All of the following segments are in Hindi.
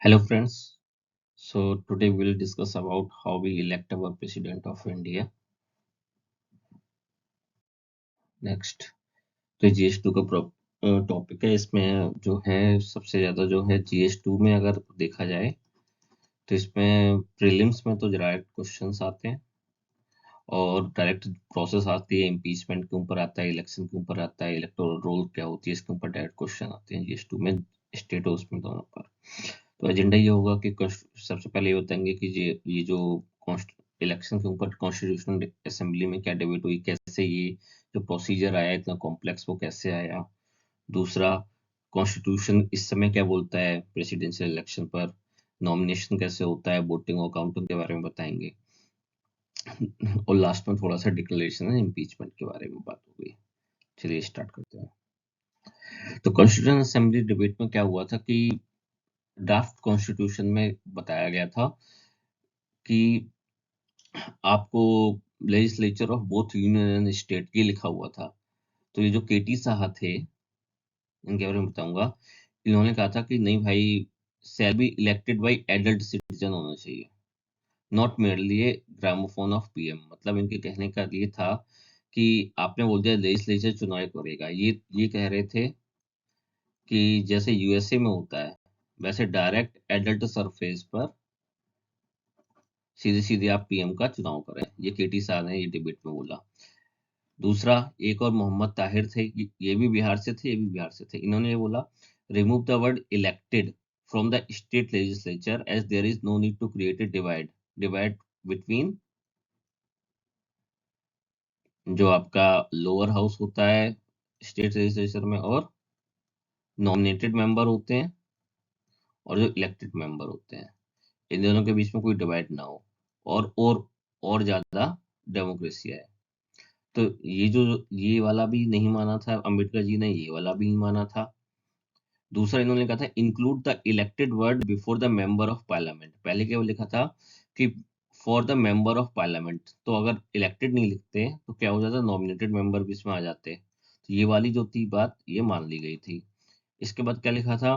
Hello friends. So today we'll discuss about how we elect our president of India. Next, तो GS2 का टॉपिक है। इसमें जो है सबसे ज्यादा जो है GS2 में अगर देखा जाए तो इसमें प्रीलिम्स में तो डायरेक्ट क्वेश्चंस आते हैं और डायरेक्ट प्रोसेस आती है। इम्पीचमेंट के ऊपर आता है, इलेक्शन के ऊपर आता है, इलेक्टोरल रोल क्या होती है इसके ऊपर डायरेक्ट क्वेश्चन आते हैं GS2 में, स्टेट हाउस में दोनों पर। तो एजेंडा ये होगा कि सबसे पहले ये बताएंगे कि ये जो इलेक्शन के ऊपर कॉन्स्टिट्यूशनल असेंबली में क्या डिबेट हुई, कैसे ये जो प्रोसीजर आया इतना कॉम्प्लेक्स वो कैसे आया। दूसरा, कॉन्स्टिट्यूशन इस समय क्या बोलता है प्रेसिडेंशियल इलेक्शन पर, नॉमिनेशन कैसे होता है, वोटिंग और काउंटिंग के बारे में बताएंगे। और लास्ट में थोड़ा सा डिक्लेरेशन है इम्पीचमेंट के बारे में बात होगी। चलिए स्टार्ट करते हैं। तो कॉन्स्टिट्यूशन असेंबली डिबेट में क्या हुआ था कि ड्राफ्ट कॉन्स्टिट्यूशन में बताया गया था कि आपको legislature of both union and state ये लिखा हुआ था। तो ये जो केटी साहा थे, इनके बारे में बताऊंगा। इन्होंने कहा था कि नहीं भाई, shall be elected by adult citizen होना चाहिए, not merely A gramophone of PM. मतलब इनके कहने का ये था कि आपने बोल दिया लेजिस्लेचर चुनाव करेगा, ये कह रहे थे कि जैसे यूएसए में होता है वैसे डायरेक्ट एडल्ट सरफेस पर सीधे सीधे आप पीएम का चुनाव करें। ये केटी साह ने ये डिबेट में बोला। दूसरा, एक और मोहम्मद ताहिर थे, ये भी बिहार से थे, ये भी बिहार से थे। इन्होंने ये बोला, remove the word elected from the state legislature as there is no need to create a divide between जो आपका लोअर हाउस होता है स्टेट लेजिस्लेचर में और नॉमिनेटेड मेंबर होते हैं और जो इलेक्टेड मेंबर होते हैं, इन दोनों के बीच में कोई डिवाइड ना हो और ज्यादा डेमोक्रेसी है। तो ये वाला भी नहीं माना था अंबेडकर जी ने, ये वाला भी नहीं माना था। दूसरा, इन्होंने कहा था include the elected word before the member of parliament. पहले क्या लिखा था कि for the member of parliament, तो अगर इलेक्टेड नहीं लिखते तो क्या हो जाता, नॉमिनेटेड मेंबर भी इसमें आ जाते। तो ये वाली जो थी बात, ये मान ली गई थी। इसके बाद क्या लिखा था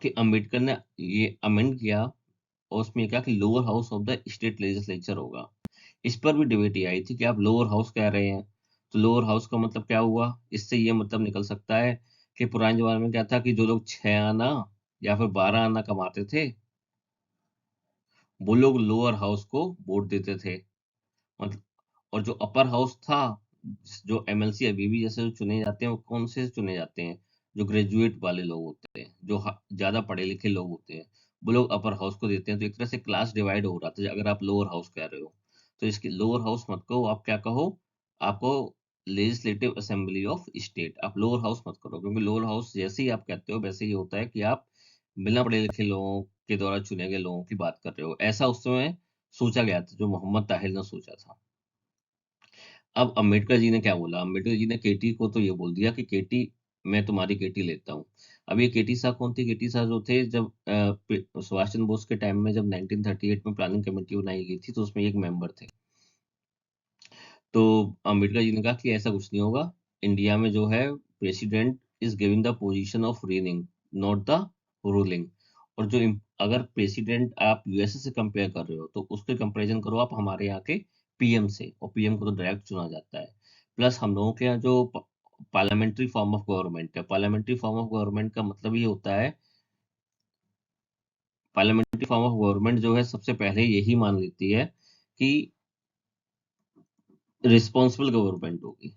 कि अंबेडकर ने ये अमेंड किया और उसमें कहा कि lower house of the state legislature होगा। इस पर भी डिबेट ये आई थी कि आप लोअर हाउस कह रहे हैं, तो लोअर हाउस का मतलब क्या हुआ। इससे ये मतलब निकल सकता है कि पुराने जमाने में क्या था कि जो लोग 6 आना या फिर 12 आना कमाते थे, वो लोग लोअर हाउस को वोट देते थे। मतलब, और जो अपर हाउस था, जो एमएलसी अभी भी जैसे जो चुने जाते हैं, वो कौन से चुने जाते हैं, जो ग्रेजुएट वाले लोग होते हैं, जो ज्यादा पढ़े लिखे लोग होते हैं, वो लोग अपर हाउस को देते हैं। तो एक तरह से क्लास डिवाइड हो रहा था। अगर आप लोअर हाउस कह रहे हो तो इसकी लोअर हाउस मत कहो, आप क्या कहो, आपको लेजिस्लेटिव असेंबली ऑफ स्टेट, आप लोअर हाउस मत करो। क्योंकि लोअर हाउस जैसे ही आप कहते हो वैसे ही होता है कि आप बिना पढ़े लिखे लोगों के द्वारा चुने गए लोगों की बात कर रहे हो। ऐसा उस समय सोचा गया था, जो मोहम्मद ताहिर ने सोचा था। अब अंबेडकर जी ने क्या बोला, अंबेडकर जी ने केटी को तो ये बोल दिया कि केटी, मैं तुम्हारी केटी लेता हूँ। अब ये केटी साहब कौन थी? केटी साहब जो थे, जब सुभाष चंद्र बोस के टाइम में जब 1938 में प्लानिंग कमेटी बनाई गई थी तो उसमें एक मेंबर थे। तो अंबेडकर जी ने कहा कि ऐसा कुछ नहीं होगा। इंडिया में जो है president is giving the position of reigning, not the ruling. और अगर प्रेसिडेंट आप यूएसए से कंपेयर कर रहे हो तो उसके कंपैरिजन करो आप हमारे यहाँ के पीएम से, और पीएम को तो डायरेक्ट चुना जाता है। प्लस हम लोगों के यहाँ जो पार्लियामेंट्री फॉर्म ऑफ गवर्नमेंट है, पार्लियामेंट्री फॉर्म ऑफ गवर्नमेंट का मतलब ये होता है, पार्लियामेंट्री फॉर्म ऑफ गवर्नमेंट जो है सबसे पहले यही मान लेती है कि रिस्पॉन्सिबल गवर्नमेंट होगी।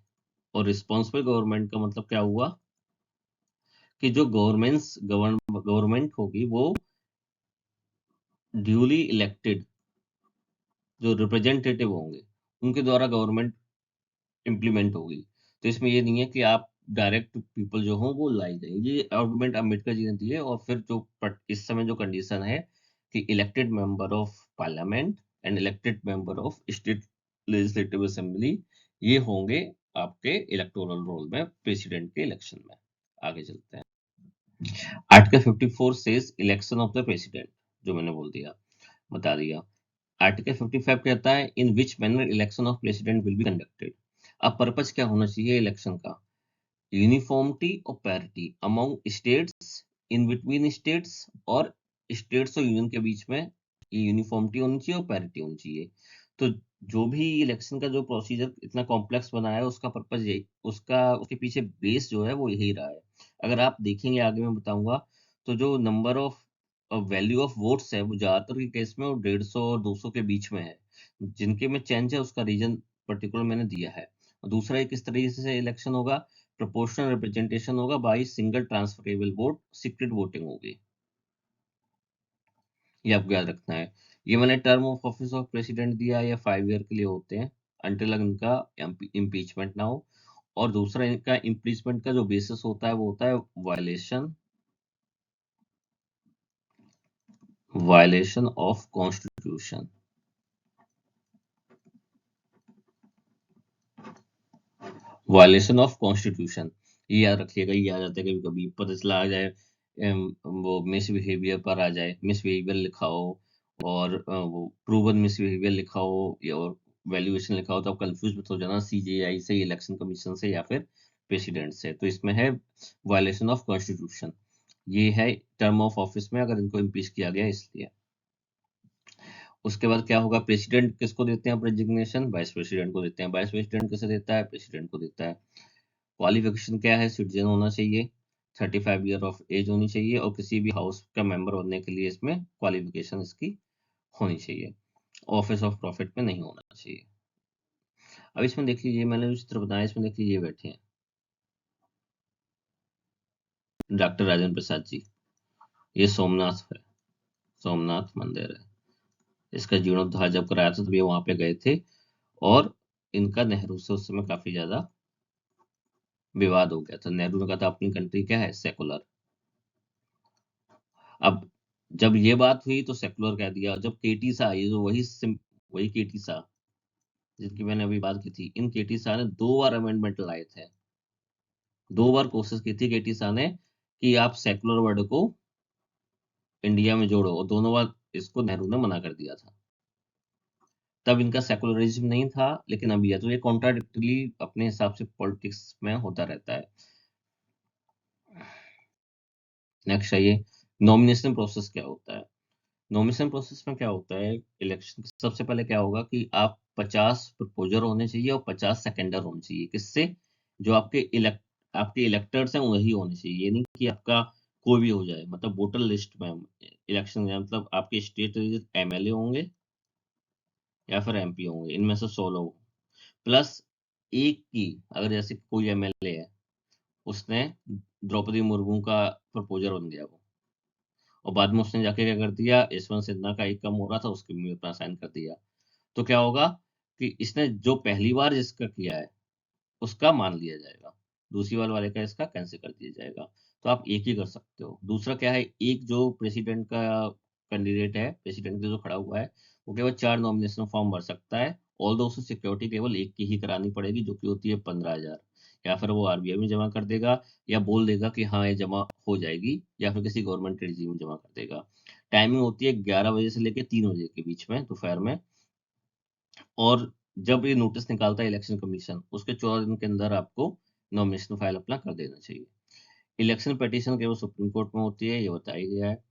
और रिस्पॉन्सिबल गवर्नमेंट का मतलब क्या हुआ कि जो गवर्नमेंट होगी वो ड्यूली इलेक्टेड जो रिप्रेजेंटेटिव होंगे, उनके द्वारा गवर्नमेंट इम्प्लीमेंट होगी। तो इसमें ये नहीं है कि आप डायरेक्ट पीपल जो हो वो लाई जाएंगे। ये आर्गुमेंट अम्बेडकर जी ने दिए। और फिर इस समय जो कंडीशन है कि elected member of parliament and elected member of state legislative assembly, ये होंगे आपके इलेक्टोरल रोल में प्रेसिडेंट के इलेक्शन में। आगे चलते हैं। Article 54 says election of the president, जो मैंने बोल दिया, बता दिया। आर्टिकल 55 कहता है in which manner election of president will be conducted. अब पर्पस क्या होना चाहिए इलेक्शन का? यूनिफॉर्मिटी और parity among states, in between states और स्टेट्स और यूनियन के बीच में ये यूनिफॉर्मिटी होनी चाहिए और पैरिटी होनी चाहिए। तो जो भी इलेक्शन का जो प्रोसीजर इतना कॉम्प्लेक्स बना है, उसका पर्पज़ यही, उसके पीछे बेस जो है वो यही रहा है। अगर आप देखेंगे, आगे मैं बताऊँगा, तो जो number of value of votes है, वो ज़्यादातर के केस में वो 150 और 200 के बीच में है। जिनके में चेंज है, उसका रीज़न पर्टिकुलर मैंने दिया है। और दूसरा, ये किस तरीके से इलेक्शन होगा, प्रोपोर्शनल रिप्रेजेंटेशन होगा by single transferable vote, secret voting होगी। ये आपको याद रखना है। ये मैंने term of office of president दिया है, ये 5 ईयर के लिए होते हैं, अनटिल इनका इम्पीचमेंट ना हो। और दूसरा, इनका इम्पीचमेंट का जो बेसिस होता है वो होता है violation of constitution. Violation of constitution, ये याद रखिएगा। ये आ जाता है कभी कभी, पता चला आ जाए वो मिस बिहेवियर पर आ जाए, मिस बिहेवियर लिखा हो, और वो प्रूवन मिस बिहेवियर लिखा हो, या और वैल्यूएशन लिखा हो, तो आप कंफ्यूज मत हो जाना सीजेआई से, इलेक्शन कमीशन से, या फिर प्रेसिडेंट से। तो इसमें है वायलेशन ऑफ कॉन्स्टिट्यूशन। ये है टर्म ऑफ ऑफिस में अगर इनको इम्पीच किया गया इसलिए। उसके बाद क्या होगा, प्रेसिडेंट किसको देते हैं रेजिग्नेशन, वाइस प्रेसिडेंट को देते हैं। वाइस प्रेसिडेंट किसे देता है, प्रेसिडेंट को देता है। क्वालिफिकेशन क्या है, सिटीजन होना चाहिए, 35 ईयर ऑफ एज होनी चाहिए, और किसी भी हाउस का मेंबर बनने के लिए इसमें क्वालिफिकेशन इसकी होनी चाहिए। ऑफिस ऑफ प्रॉफिट में नहीं होना चाहिए। अब इसमें देख लीजिए, मैंने जो चित्र बनाया, इसमें देख लीजिए, ये बैठे हैं डॉक्टर राजेंद्र प्रसाद जी। ये सोमनाथ है, सोमनाथ मंदिर है। इसका जीर्णोद्धार जब कराया था तब ये वहां पे गए थे, और इनका नेहरू से उस समय काफी ज्यादा विवाद हो गया था। नेहरू ने कहा था अपनी कंट्री क्या है, सेकुलर। अब जब ये बात हुई तो सेकुलर कह दिया। जब केटी शाह, ये जो वही केटी शाह जिनकी मैंने अभी बात की थी, इन केटी शाह ने 2 बार अमेंडमेंट लाए थे। 2 बार कोशिश की थी केटी शाह ने कि आप सेकुलर वर्ड को इंडिया में जोड़ो, और दोनों बार इसको नेहरू ने मना कर दिया था। तब इनका सेकुलरिज्म नहीं था, लेकिन अभी है। तो ये कॉन्ट्राडिक्टली अपने हिसाब से पॉलिटिक्स में होता रहता है। नेक्स्ट आइए, नॉमिनेशन प्रोसेस क्या होता है। नॉमिनेशन प्रोसेस में क्या होता है, इलेक्शन सबसे पहले क्या होगा कि आप 50 प्रपोजर होने चाहिए और 50 सेकेंडर होने चाहिए। किससे, जो आपके इलेक्टर्स हैं वही होने चाहिए। ये नहीं कि आपका कोई भी हो जाए, मतलब वोटर लिस्ट में इलेक्शन में, मतलब आपके स्टेट एमएलए होंगे या फिर एमपी होंगे, इनमें से 100 लोग प्लस एक की, अगर जैसे कोई एमएलए है, उसने द्रौपदी मुर्मू का प्रपोजर बन गया वो, और बाद में उसने जाके क्या कर दिया, यशवंत सिन्हा का एक कम हो रहा था, उसके भी अपना साइन कर दिया। तो क्या होगा कि इसने जो पहली बार जिसका किया है उसका मान लिया जाएगा, दूसरी बार वाले का इसका कैंसिल कर दिया जाएगा। तो आप एक ही कर सकते हो। दूसरा क्या है, एक जो प्रेसिडेंट का कैंडिडेट है, प्रेसिडेंट के जो खड़ा हुआ है, वो केवल 4 नॉमिनेशन फॉर्म भर सकता है। ऑल दो, उसको सिक्योरिटी केवल एक की ही करानी पड़ेगी, जो कि होती है 15,000। या फिर वो आरबीआई में जमा कर देगा, या बोल देगा कि हाँ ये जमा हो जाएगी, या फिर किसी गवर्नमेंट एजेंसी में जमा कर देगा। टाइमिंग होती है 11 बजे से लेकर 3 बजे के बीच में, दोपहर में। और जब ये नोटिस निकालता है इलेक्शन कमीशन, उसके 14 दिन के अंदर आपको नॉमिनेशन फाइल अपना कर देना चाहिए। इलेक्शन पिटीशन केवल सुप्रीम कोर्ट में होती है, ये बताया गया है।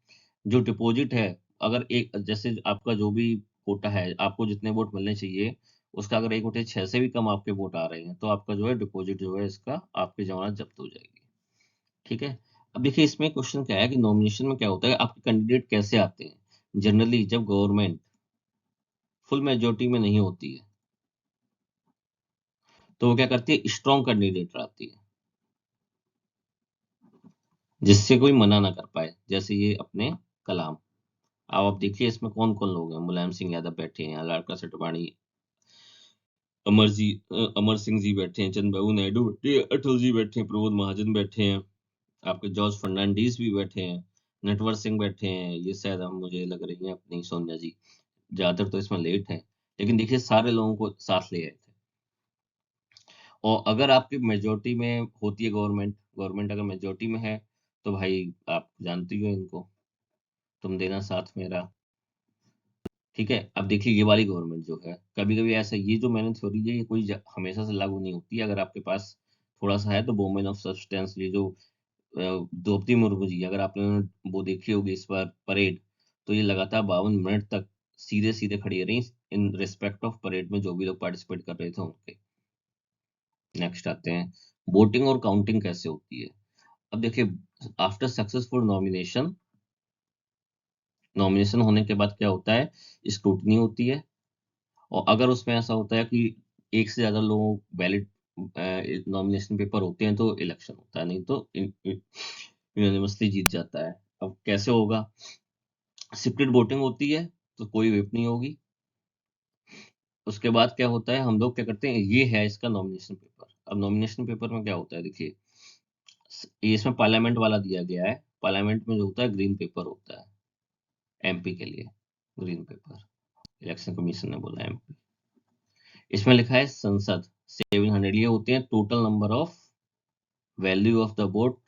जो डिपॉजिट है, अगर एक जैसे आपका जो भी कोटा है, आपको जितने वोट मिलने चाहिए, उसका अगर 1/6 से भी कम आपके वोट आ रहे हैं, तो आपका जो है डिपॉजिट जो है इसका, आपकी जमानत जब्त हो जाएगी। ठीक है। अब देखिए, इसमें क्वेश्चन क्या है कि नॉमिनेशन में क्या होता है, आपके कैंडिडेट कैसे आते हैं। जनरली जब गवर्नमेंट फुल मेजोरिटी में नहीं होती है, तो वो क्या करती है, स्ट्रॉन्ग कैंडिडेट लाती है, जिससे कोई मना ना कर पाए, जैसे ये अपने कलाम। अब आप देखिए इसमें कौन कौन लोग हैं। मुलायम सिंह यादव बैठे हैं, लाडका सटवाणी, अमर सिंह जी बैठे हैं, चंद्रबाबू नायडू बैठे हैं, अटल जी बैठे हैं, प्रमोद महाजन बैठे हैं, आपके जॉर्ज फर्नांडीज भी बैठे हैं, नटवर सिंह बैठे हैं। ये शायद हम मुझे लग रही हैं अपनी सोनिया जी, ज्यादातर तो इसमें लेट हैं। लेकिन देखिए सारे लोगों को साथ ले आए थे। और अगर आपकी मेजोरिटी में होती है गवर्नमेंट, गवर्नमेंट अगर मेजोरिटी में है, तो भाई आप जानती हो इनको, तुम देना साथ मेरा। ठीक है। अब देखिए ये वाली गवर्नमेंट जो है, कभी कभी ऐसा, ये जो मैंने थ्योरी है, ये कोई हमेशा से लागू नहीं होती है। अगर आपके पास थोड़ा सा है तो वोमेन ऑफ सब्सटेंस, ये जो द्रौपदी मुर्मू जी, अगर आपने वो देखी होगी इस बार परेड, तो ये लगातार 52 मिनट तक सीधे सीधे खड़ी रही इन रिस्पेक्ट ऑफ परेड में जो भी लोग पार्टिसिपेट कर रहे थे उनके। नेक्स्ट आते हैं, वोटिंग और काउंटिंग कैसे होती है। अब देखिए, आफ्टर सक्सेसफुल नॉमिनेशन, नॉमिनेशन होने के बाद क्या होता है, स्क्रूटनी होती है, और अगर उसमें ऐसा होता है कि एक से ज्यादा लोग वैलिड नॉमिनेशन पेपर होते हैं तो इलेक्शन होता है, नहीं तो यूनिवर्सली जीत जाता है। अब कैसे होगा, सीक्रेट वोटिंग होती है, तो कोई व्हिप नहीं होगी। उसके बाद क्या होता है, हम लोग क्या करते हैं, ये है इसका नॉमिनेशन पेपर। अब नॉमिनेशन पेपर में क्या होता है, देखिए ये इसमें पार्लियामेंट वाला दिया गया है। पार्लियामेंट में जो होता है ग्रीन पेपर होता है, एमपी के लिए ग्रीन पेपर, इलेक्शन कमीशन ने बोला एमपी। इसमें लिखा है संसद 700, ये होते हैं total number of value of the vote.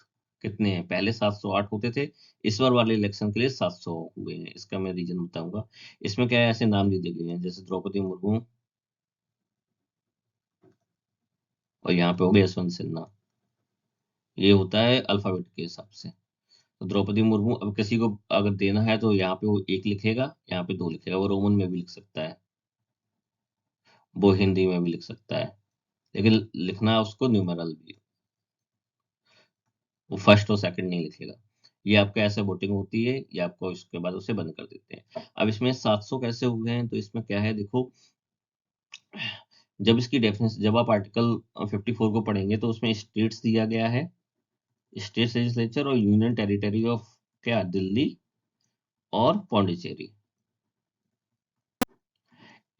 कितने हैं, पहले 708 होते थे, इस बार वाले इलेक्शन के लिए 700 हुए हैं। इसका मैं रीजन बताऊंगा। इसमें क्या है, ऐसे नाम दिए गए हैं जैसे द्रौपदी मुर्मू, और यहाँ पे हो गया यशवंत सिन्हा। ये होता है अल्फाबेट के हिसाब से। तो द्रौपदी मुर्मू, अब किसी को अगर देना है तो यहाँ पे वो एक लिखेगा, यहाँ पे दो लिखेगा, वो रोमन में भी लिख सकता है, वो हिंदी में भी लिख सकता है, लेकिन लिखना उसको न्यूमेरल भी, वो फर्स्ट और सेकंड नहीं लिखेगा। ये आपका ऐसे वोटिंग होती है, ये आपको इसके बाद उसे बंद कर देते हैं। अब इसमें 700 कैसे हुए हैं, तो इसमें क्या है देखो, जब इसकी डेफिनेशन, जब आप आर्टिकल 54 को पढ़ेंगे तो उसमें स्टेट्स दिया गया है, स्टेट लेजिस्लेचर और यूनियन टेरिटरी ऑफ क्या, दिल्ली और पौंडीचेरी,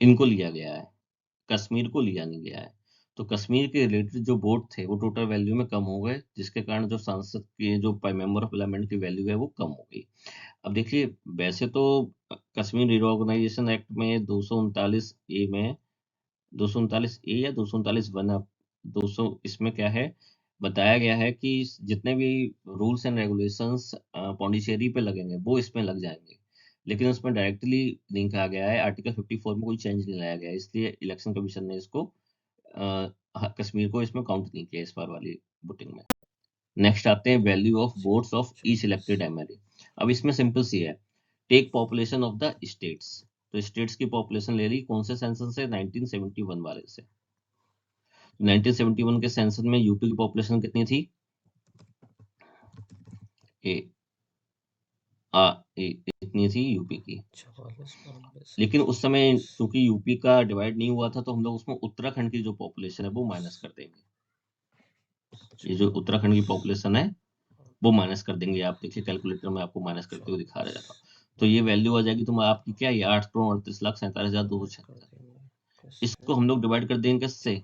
इनको लिया गया है, कश्मीर को लिया नहीं गया है। तो कश्मीर के रिलेटेड जो वोट थे वो टोटल वैल्यू में कम हो गए, जिसके कारण जो सांसद की, जो मेंबर ऑफ पार्लियामेंट की वैल्यू है वो कम हो गई। अब देखिए, वैसे तो कश्मीर रिकॉग्नाइजेशन एक्ट में 239 ए में, 239 ए या 239 वन, अब 200 इसमें क्या है, बताया गया है कि जितने भी रूल्स एंड रेगुलेशंस पौंडीचेरी पे लगेंगे वो इसमें लग जाएंगे। लेकिन उसमें डायरेक्टली नहीं कहा गया है, आर्टिकल 54 में कोई चेंज नहीं लाया गया है, इसलिए इलेक्शन कमीशन ने इसको कश्मीर को इसमें काउंट नहीं किया इस बार वाली वोटिंग में। नेक्स्ट आते हैं, value of votes of each elected MLA. अब इसमें सिंपल सी है, take population of the states. तो स्टेट्स की पॉपुलेशन ले ली, कौन से सेंसस से, 1971 वाले से। 1971 के सेंसस में यूपी की पॉपुलेशन कितनी थी, ए, इतनी थी यूपी की। 44 लेकिन उस समय क्योंकि यूपी का डिवाइड नहीं हुआ था, तो हम लोग उसमें उत्तराखंड की जो पॉपुलेशन है वो माइनस कर देंगे। ये जो उत्तराखंड की पॉपुलेशन है वो माइनस कर देंगे। आप देखिए कैलकुलेटर में आपको माइनस करते हुए दिखा रहा था। तो ये वैल्यू आ जाएगी तुम आपकी क्या, ये 8,38,47,276। इसको हम लोग डिवाइड कर देंगे किससे,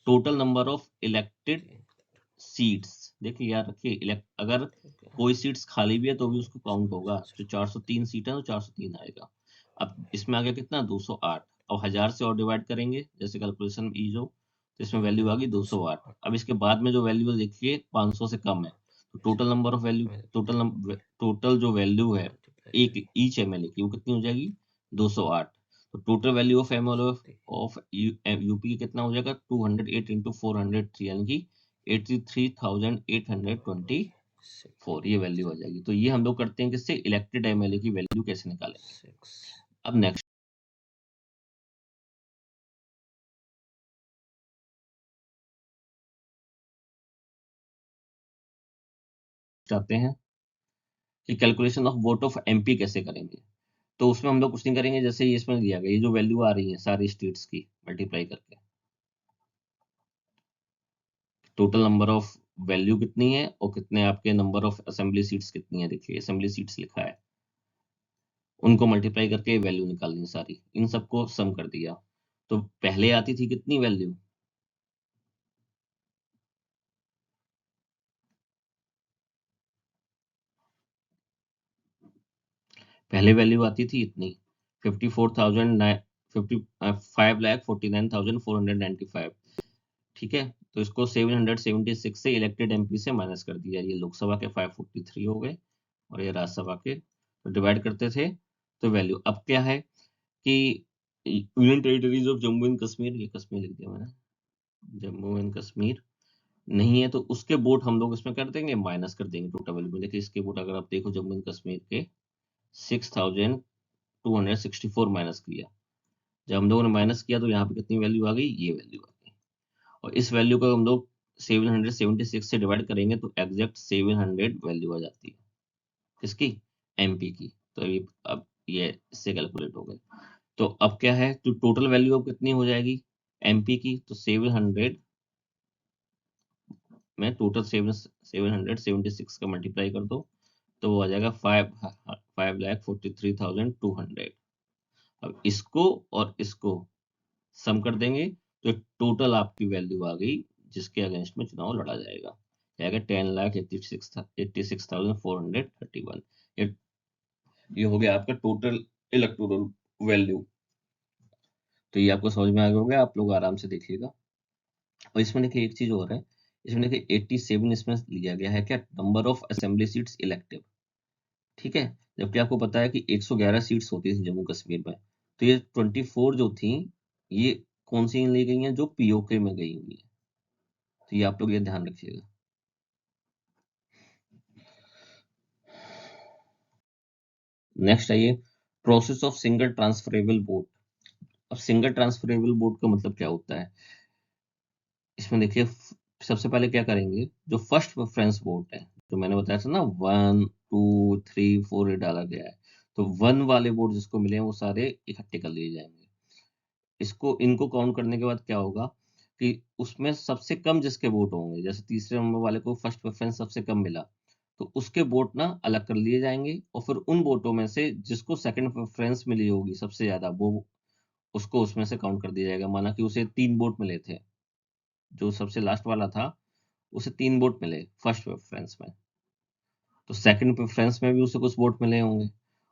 total number of elected seats. देखिए यार रखिए, अगर कोई सीट्स खाली भी है तो भी उसको काउंट होगा। जो 403 सीट है तो 403 आएगा। अब इसमें आ गया कितना, 208। अब 1000 से और डिवाइड करेंगे, जैसे कैलकुलेशन ईज हो, तो इसमें वैल्यू आ गई 208। अब इसके बाद में जो वैल्यू है देखिए 500 से कम है, तो total number of value, total जो वैल्यू है एक ईच एमएलए की, वो कितनी हो जाएगी, 208। तो total value of MLA of UP कितना हो जाएगा, 208 इंटू 403, यानी कि 83,824, ये वैल्यू आ जाएगी। तो ये हम लोग करते हैं किससे, इलेक्टेड एमएलए की वैल्यू कैसे निकालेंगे। अब नेक्स्ट आते हैं कि calculation of vote of MP कैसे करेंगे। तो उसमें हम लोग कुछ नहीं करेंगे, जैसे ये इसमें दिया गया, ये जो वैल्यू आ रही है सारी स्टेट्स की मल्टीप्लाई करके, टोटल नंबर ऑफ वैल्यू कितनी है और कितने आपके नंबर ऑफ असेंबली सीट्स कितनी है, देखिए असेंबली सीट्स लिखा है, उनको मल्टीप्लाई करके वैल्यू निकालनी सारी, इन सबको सम कर दिया। तो पहले आती थी कितनी वैल्यू, पहले वैल्यू आती थी इतनी, 54,000, 5,49,495। ठीक है, तो इसको 776 से इलेक्टेड एमपी से माइनस कर दिया, ये लोकसभा के 543 हो गए और ये राज्यसभा के, तो डिवाइड करते थे तो वैल्यू। अब क्या है कि union territories of Jammu and Kashmir, ये कश्मीर लिख दिया मैंने, जम्मू एंड कश्मीर नहीं है तो उसके वोट हम लोग इसमें कर देंगे, माइनस कर देंगे टोटल वैल्यू में। देखिए इसके वोट अगर आप देखो जम्मू एंड कश्मीर के 6264 माइनस किया, जब हम लोगों ने माइनस किया तो यहाँ पे कितनी वैल्यू आ गई, ये वैल्यू आ गई। और इस वैल्यू को हम लोग 776 से डिवाइड करेंगे तो एग्जैक्ट 700 वैल्यू आ जाती है, किसकी, एमपी की। तो अब ये इससे कैलकुलेट हो गए। तो अब क्या है, तो टोटल वैल्यू अब कितनी हो जाएगी एमपी की, तो 700 में टोटल 776 का मल्टीप्लाई कर दो तो वो आ जाएगा 5,43,200। अब इसको और इसको सम कर देंगे तो टोटल आपकी वैल्यू आ गई जिसके अगेंस्ट में चुनाव लड़ा जाएगा, जाएगा 10,86,431। ये ये हो गया आपका टोटल इलेक्टोरल वैल्यू। तो ये आपको समझ में आ गया होगा, आप लोग आराम से देखिएगा। और इसमें देखिए एक चीज और है, इसमें देखिए 87 इसमें लिया गया है क्या, number of assembly seats elective, ठीक है। जबकि आपको पता है कि 111 सीट्स होती थी जम्मू कश्मीर में, तो ये 24 जो थी ये कौन सी ली गई हैं, जो पीओके में गई हुई है। तो ये आप लोग ये ध्यान रखिएगा। नेक्स्ट आइए, process of single transferable vote. अब सिंगल ट्रांसफरेबल वोट का मतलब क्या होता है, इसमें देखिए सबसे पहले क्या करेंगे, जो फर्स्ट प्रेफरेंस वोट है, जो मैंने बताया था ना 1 2 3 4 ये डाला गया है, तो 1 वाले वोट जिसको मिले हैं वो सारे इकट्ठे कर लिए जाएंगे। इसको इनको काउंट करने के बाद क्या होगा कि उसमें सबसे कम जिसके वोट होंगे, जैसे तीसरे नंबर वाले को फर्स्ट प्रेफरेंस सबसे कम मिला, तो उसके वोट ना अलग कर लिए जाएंगे, और फिर उन वोटों में से जिसको सेकंड प्रेफरेंस मिली होगी सबसे ज्यादा, वो उसको उसमें से काउंट कर दिया जाएगा। माना कि उसे 3 वोट मिले थे, जो सबसे लास्ट वाला था उसे 3 वोट मिले फर्स्ट प्रेफरेंस में, तो सेकंड प्रेफरेंस में भी उसे कुछ वोट मिले होंगे,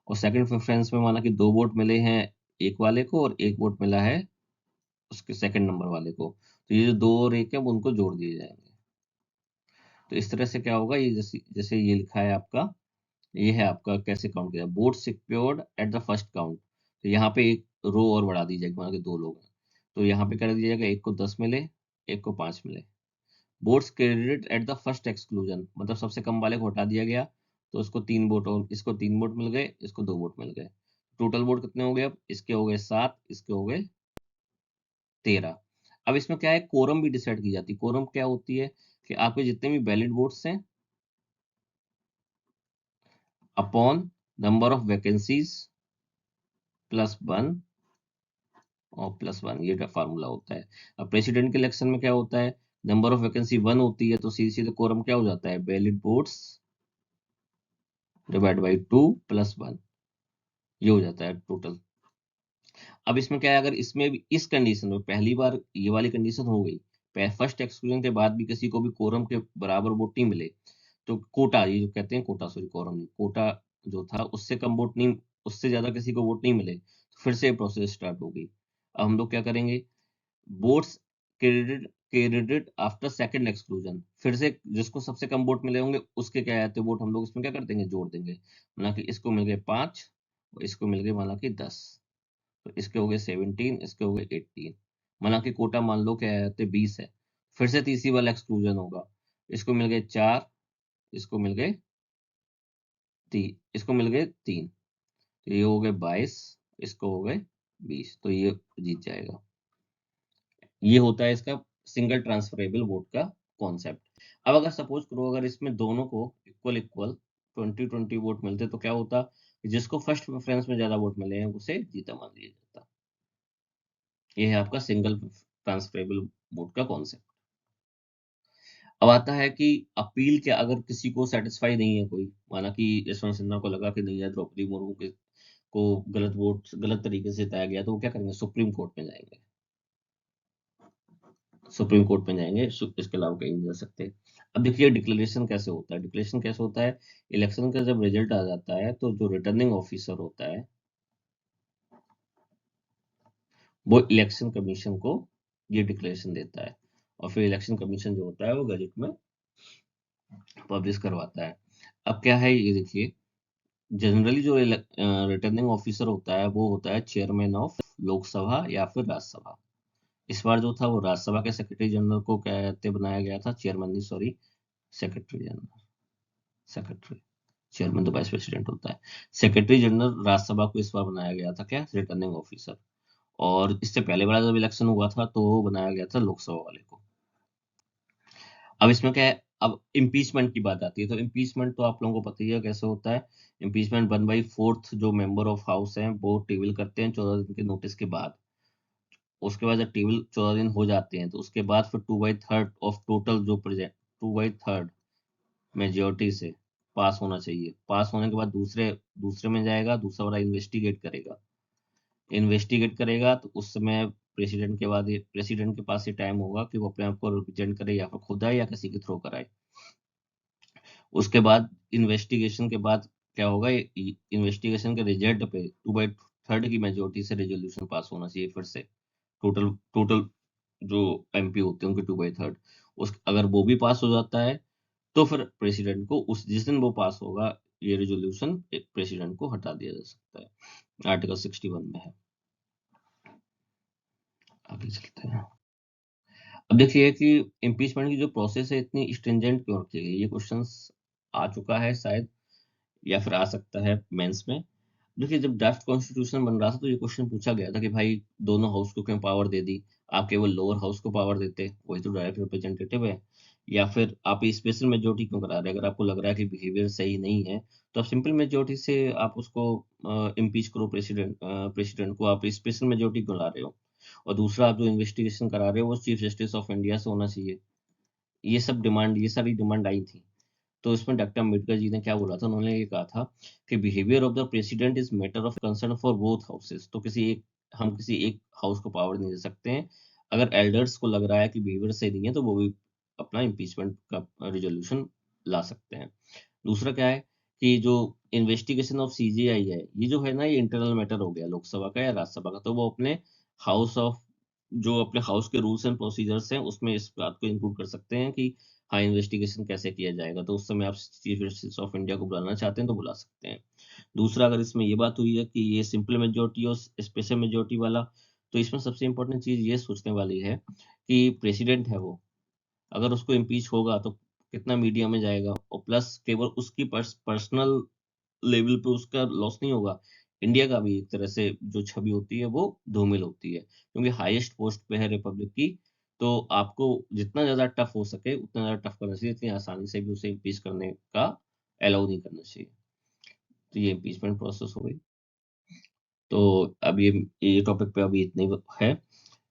और सेकंड प्रेफरेंस में माना कि 2 वोट मिले हैं एक वाले को और 1 वोट मिला है उसके सेकंड नंबर वाले को, तो ये जो 2 और 1 है वो उनको जोड़ दिए जाएंगे। तो इस तरह से क्या होगा, ये जैसे जैसे ये लिखा है आपका, ये है आपका कैसे काउंट किया, vote secured at the first count. तो यहाँ पे एक रो और बढ़ा दी जाएगी, मान के 2 लोग हैं तो यहाँ पे कर दिया जाएगा, एक को 10 मिले, एक को 5 मिले। Votes credit at the first exclusion, मतलब सबसे कम वाले को हटा दिया गया, तो उसको 3 वोट, और इसको 3 वोट मिल गए, इसको 2 वोट मिल गए। टोटल वोट कितने हो गए, अब इसके हो गए 7, इसके हो गए 13। अब इसमें क्या है, कोरम भी डिसाइड की जाती है। कोरम क्या होती है कि आपके जितने भी वैलिड वोट्स हैं अपॉन नंबर ऑफ वैकेंसीज +1 और +1, ये फार्मूला होता है। अब प्रेसिडेंट के इलेक्शन में क्या होता है, नंबर ऑफ वैकेंसी 1 होती है, तो सीधे सीधे कोरम क्या हो जाता है, वैलिड वोट्स डिवाइड बाई 2 +1, ये हो जाता है टोटल। अब इसमें क्या है, अगर इसमें भी इस कंडीशन में पहली बार ये वाली कंडीशन हो गई, फर्स्ट एक्सक्लूजन के बाद भी किसी को भी कोरम के बराबर वोट नहीं मिले, तो कोटा, ये जो कहते हैं कोटा, सॉरी कोरम नहीं, कोटा जो था उससे कम वोट नहीं, उससे ज्यादा किसी को वोट नहीं मिले, तो फिर से प्रोसेस स्टार्ट हो गई। अब हम लोग क्या करेंगे, votes credit credit after second exclusion, फिर से जिसको सबसे कम वोट मिले होंगे उसके क्या आते वोट हम लोग इसमें क्या कर देंगे, जोड़ देंगे। माना कि इसको मिल गए 5 और इसको मिल गए माना कि 10, तो इसके हो गए 17, इसके हो गए 18। माना कि कोटा मान लो क्या आते 20 है, फिर से तीसरी वाला एक्सक्लूजन होगा, इसको मिल गए 4, इसको मिल गए 3, इसको मिल गए 3, तो ये हो गए 22, इसको हो गए 20, तो ये जीत जाएगा। ये होता है इसका सिंगल ट्रांसफरेबल वोट का कॉन्सेप्ट। अब अगर सपोज करो अगर इसमें दोनों को इक्वल इक्वल 20-20 वोट मिलते तो क्या होता, जिसको फर्स्ट प्रेफरेंस में ज्यादा वोट मिले हैं उसे जीता मान लिया जाता। ये है आपका सिंगल ट्रांसफरेबल वोट का कॉन्सेप्ट। अब आता है कि अपील के अगर किसी को सेटिस्फाई नहीं है, कोई माना कि यशवंत सिन्हा को लगा कि नहीं यार द्रौपदी मुर्मू के को गलत वोट गलत तरीके से जिताया गया, तो वो क्या करेंगे, सुप्रीम कोर्ट में जाएंगे। सुप्रीम कोर्ट में जाएंगे, इसके अलावा कहीं नहीं जा सकते। अब देखिए डिक्लेरेशन कैसे होता है, डिक्लेरेशन कैसे होता है, इलेक्शन का जब रिजल्ट आ जाता है तो जो रिटर्निंग ऑफिसर होता है वो इलेक्शन कमीशन को ये डिक्लेरेशन देता है, और फिर इलेक्शन कमीशन जो होता है वो गजट में पब्लिश करवाता है। अब क्या है ये देखिए, जनरली जो रिटर्निंग ऑफिसर होता है वो होता है चेयरमैन ऑफ लोकसभा या फिर राज्यसभा। इस बार जो था वो राज्यसभा के सेक्रेटरी जनरल को कहते बनाया गया था, चेयरमैन नहीं sorry, secretary general, secretary, chairman तो वाइस प्रेसिडेंट होता है। सेक्रेटरी जनरल राज्यसभा को इस बार बनाया गया था क्या, रिटर्निंग ऑफिसर। और इससे पहले वाला जब इलेक्शन हुआ था तो वो बनाया गया था लोकसभा वाले को। अब इसमें क्या है, अब इम्पीचमेंट की बात आती है, तो इम्पीचमेंट तो आप लोगों को पता ही है कैसे होता है। इम्पीचमेंट 1/4 जो मेंबर ऑफ हाउस हैं वो टेबल करते हैं 14 दिन के नोटिस के बाद। उसके बाद जब टेबल 14 दिन हो जाते हैं तो उसके बाद फिर 2/3 ऑफ टोटल जो प्रेजेंट, 2/3 मेजोरिटी से पास होना चाहिए। पास होने के बाद दूसरे दूसरे में जाएगा, दूसरा वाला इन्वेस्टिगेट करेगा। इन्वेस्टिगेट करेगा तो उस समय प्रेसिडेंट के बाद प्रेसिडेंट के पास ये टाइम होगा कि वो अपने आप को रिप्रेजेंट करे, या फिर खुद आए या किसी के थ्रू कराए। उसके बाद इन्वेस्टिगेशन के बाद क्या होगा, इन्वेस्टिगेशन के रिजल्ट पे 2/3 की मेजोरिटी से रेजोल्यूशन पास होना चाहिए फिर से। टोटल टोटल जो एमपी होते हैं उनके 2/3, उस अगर वो भी पास हो जाता है तो फिर प्रेसिडेंट को उस जिस दिन वो पास होगा ये रेजोल्यूशन, प्रेसिडेंट को हटा दिया जा सकता है। आर्टिकल 61 में है। आगे चलते हैं। अब देखिए कि इम्पीचमेंट की जो प्रोसेस है इतनी स्ट्रिंजेंट क्यों रखी गई, ये क्वेश्चंस आ चुका है शायद, या फिर आ सकता है मेंस में। देखिए जब ड्राफ्ट कॉन्स्टिट्यूशन बन रहा था तो ये क्वेश्चन पूछा गया था कि भाई दोनों हाउस को क्यों पावर दे दी, आप केवल लोअर हाउस को पावर देते, वही तो डायरेक्ट रिप्रेजेंटेटिव है। या फिर आप स्पेशल मेजोरिटी क्यों करा रहे हैं, अगर आपको लग रहा है कि बिहेवियर सही नहीं है तो आप सिंपल मेजोरिटी से आप उसको इम्पीच करो, प्रेसिडेंट को आप स्पेशल मेजोरिटी क्यों ला रहे हो। और दूसरा, आप जो इन्वेस्टिगेशन करा रहे हो वो चीफ जस्टिस ऑफ इंडिया से होना चाहिए। ये सब डिमांड, ये सारी डिमांड आई थी। तो इसमें डॉक्टर अम्बेडकर जी ने क्या बोला था, उन्होंने ये कहा था कि behaviour of the president is matter of concern for both houses. तो हम किसी एक हाउस को पावर नहीं दे सकते हैं। अगर एल्डर्स को लग रहा है कि बिहेवियर सही नहीं है तो वो भी अपना इम्पीचमेंट का रेजोल्यूशन ला सकते हैं। दूसरा क्या है कि जो इन्वेस्टिगेशन ऑफ सीजीआई है, ये जो है ना, ये इंटरनल मैटर हो गया लोकसभा का या राज्यसभा का, तो वो अपने हाउस ऑफ जो अपने हाउस के रूल्स एंड प्रोसीजर्स हैं उसमें इस बात को इंक्लूड कर सकते हैं कि हाँ इन्वेस्टिगेशन कैसे किया जाएगा। तो उस समय आप चीफ जस्टिस ऑफ इंडिया को बुलाना चाहते हैं तो बुला सकते हैं। दूसरा, अगर इसमें ये बात हुई है कि ये सिंपल मेजोरिटी और स्पेशल मेजोरिटी वाला, तो इसमें सबसे इंपॉर्टेंट चीज ये सोचने वाली है कि प्रेसिडेंट है वो, अगर उसको इम्पीच होगा तो कितना मीडिया में जाएगा, और प्लस केवल उसकी पर्सनल लेवल पे उसका लॉस नहीं होगा, इंडिया का भी एक तरह से जो छवि होती है वो धूमिल होती है, क्योंकि हाईएस्ट पोस्ट पे है रिपब्लिक की। तो आपको जितना ज्यादा टफ हो सके उतना ज्यादा टफ करना चाहिए, इतनी आसानी से भी उसे इम्पीच करने का अलाउ नहीं करना चाहिए। तो ये इम्पीचमेंट प्रोसेस हो गई। तो अब ये टॉपिक पे अभी इतने है।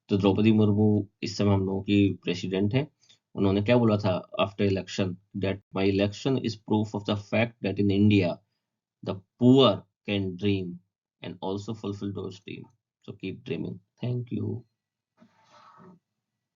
तो द्रौपदी मुर्मू इस समय हम लोगों की प्रेसिडेंट है। उन्होंने क्या बोला था after election, that my election is proof of the fact that in India the poor can dream and also fulfill those dreams. So keep dreaming. Thank you.